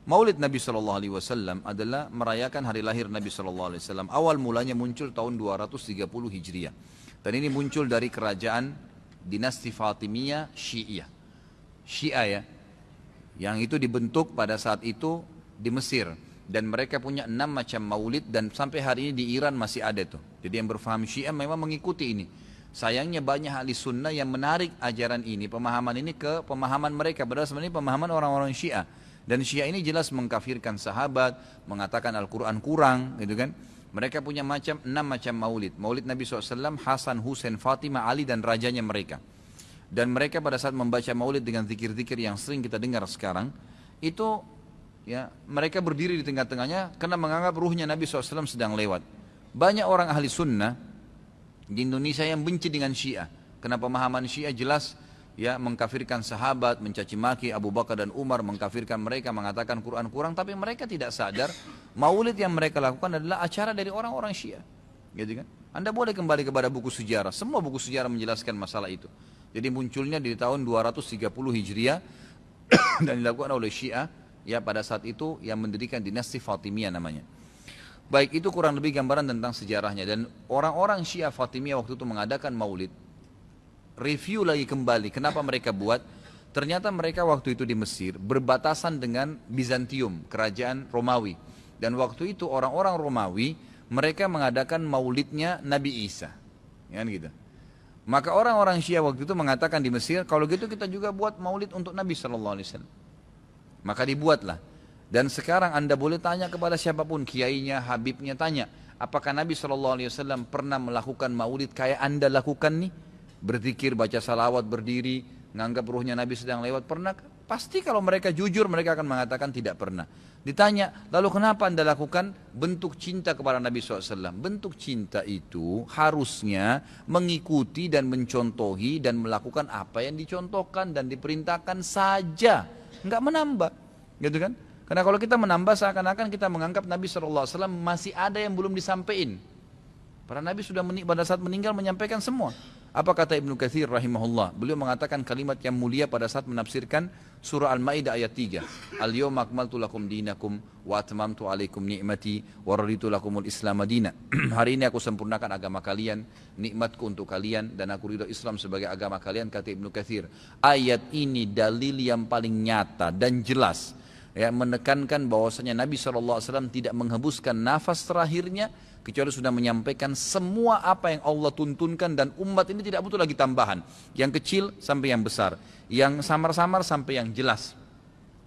Maulid Nabi SAW adalah merayakan hari lahir Nabi SAW. Awal mulanya muncul tahun 230 Hijriah. Dan ini muncul dari kerajaan dinasti Fatimiyah Syiah. Syiah ya, yang itu dibentuk pada saat itu di Mesir. Dan mereka punya 6 macam maulid dan sampai hari ini di Iran masih ada tuh. Jadi yang berfaham Syiah memang mengikuti ini. Sayangnya banyak ahli sunnah yang menarik ajaran ini, pemahaman ini ke pemahaman mereka. Padahal sebenarnya pemahaman orang-orang Syiah. Dan Syiah ini jelas mengkafirkan sahabat, mengatakan Al-Quran kurang, gitu kan. Mereka punya 6 macam maulid. Maulid Nabi SAW, Hasan, Husain, Fatimah, Ali dan rajanya mereka. Dan mereka pada saat membaca maulid dengan zikir-zikir yang sering kita dengar sekarang, itu ya mereka berdiri di tengah-tengahnya karena menganggap ruhnya Nabi SAW sedang lewat. Banyak orang ahli sunnah di Indonesia yang benci dengan Syiah. Karena pemahaman Syiah jelas ya mengkafirkan sahabat, mencaci maki Abu Bakar dan Umar, mengkafirkan mereka, mengatakan Quran kurang, tapi mereka tidak sadar maulid yang mereka lakukan adalah acara dari orang-orang Syiah. Gitu kan? Anda boleh kembali kepada buku sejarah, semua buku sejarah menjelaskan masalah itu. Jadi munculnya di tahun 230 Hijriah dan dilakukan oleh Syiah ya pada saat itu yang mendirikan dinasti Fatimiyah namanya. Baik, itu kurang lebih gambaran tentang sejarahnya. Dan orang-orang Syiah Fatimiyah waktu itu mengadakan maulid. Review lagi kembali kenapa mereka buat. Ternyata mereka waktu itu di Mesir berbatasan dengan Bizantium, kerajaan Romawi. Dan waktu itu orang-orang Romawi mereka mengadakan maulidnya Nabi Isa, kan gitu. Maka orang-orang Syiah waktu itu mengatakan di Mesir, kalau gitu kita juga buat maulid untuk Nabi SAW. Maka dibuatlah. Dan sekarang Anda boleh tanya kepada siapapun, kiainya, habibnya, tanya, apakah Nabi SAW pernah melakukan maulid kayak Anda lakukan nih? Berzikir, baca salawat, berdiri, menganggap ruhnya Nabi sedang lewat, pernah? Pasti kalau mereka jujur mereka akan mengatakan tidak pernah. Ditanya, lalu kenapa Anda lakukan? Bentuk cinta kepada Nabi SAW. Bentuk cinta itu harusnya mengikuti dan mencontohi dan melakukan apa yang dicontohkan dan diperintahkan saja, nggak menambah, gitu kan? Karena kalau kita menambah seakan-akan kita menganggap Nabi SAW masih ada yang belum disampaikan. Para Nabi sudah pada saat meninggal menyampaikan semua. Apa kata Ibnu Katsir rahimahullah? Beliau mengatakan kalimat yang mulia pada saat menafsirkan surah Al-Maidah ayat 3. Al-yawma akmaltu lakum dinakum wa atmamtu alaikum ni'mati wa raditu lakumul Islam madina. Hari ini aku sempurnakan agama kalian, nikmatku untuk kalian dan aku ridho Islam sebagai agama kalian, kata Ibnu Katsir. Ayat ini dalil yang paling nyata dan jelas ya, menekankan bahwasanya Nabi SAW tidak menghembuskan nafas terakhirnya kecuali sudah menyampaikan semua apa yang Allah tuntunkan, dan umat ini tidak butuh lagi tambahan, yang kecil sampai yang besar, yang samar-samar sampai yang jelas,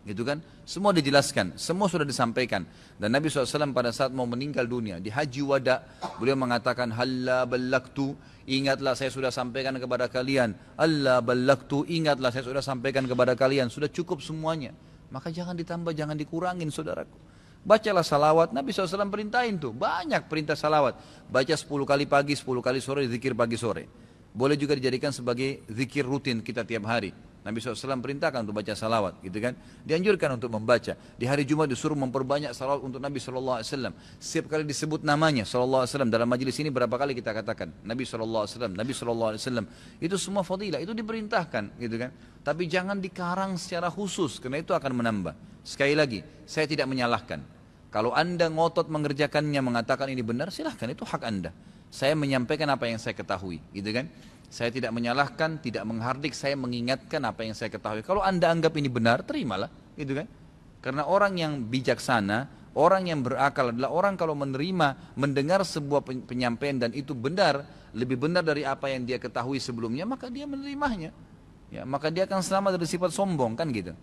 gitu kan? Semua dijelaskan, semua sudah disampaikan. Dan Nabi SAW pada saat mau meninggal dunia di Haji Wada, beliau mengatakan halla ballagtu, ingatlah saya sudah sampaikan kepada kalian. Alla ballagtu, ingatlah saya sudah sampaikan kepada kalian. Sudah cukup semuanya, maka jangan ditambah, jangan dikurangin saudaraku. Bacalah salawat, Nabi SAW perintahin tuh, banyak perintah salawat. Baca 10 kali pagi, 10 kali sore, zikir pagi sore. Boleh juga dijadikan sebagai zikir rutin kita tiap hari. Nabi SAW perintahkan untuk baca salawat, gitu kan. Dianjurkan untuk membaca. Di hari Jumat disuruh memperbanyak salawat untuk Nabi SAW. Setiap kali disebut namanya SAW. Dalam majelis ini berapa kali kita katakan Nabi SAW, Nabi SAW. Itu semua fadilah, itu diperintahkan, gitu kan. Tapi jangan dikarang secara khusus, karena itu akan menambah. Sekali lagi, saya tidak menyalahkan. Kalau Anda ngotot mengerjakannya, mengatakan ini benar, silahkan, itu hak Anda. Saya menyampaikan apa yang saya ketahui, gitu kan. Saya tidak menyalahkan, tidak menghardik, saya mengingatkan apa yang saya ketahui. Kalau Anda anggap ini benar, terimalah, gitu kan. Karena orang yang bijaksana, orang yang berakal adalah orang kalau menerima, mendengar sebuah penyampaian dan itu benar, lebih benar dari apa yang dia ketahui sebelumnya, maka dia menerimanya. Ya, maka dia akan selamat dari sifat sombong, kan gitu.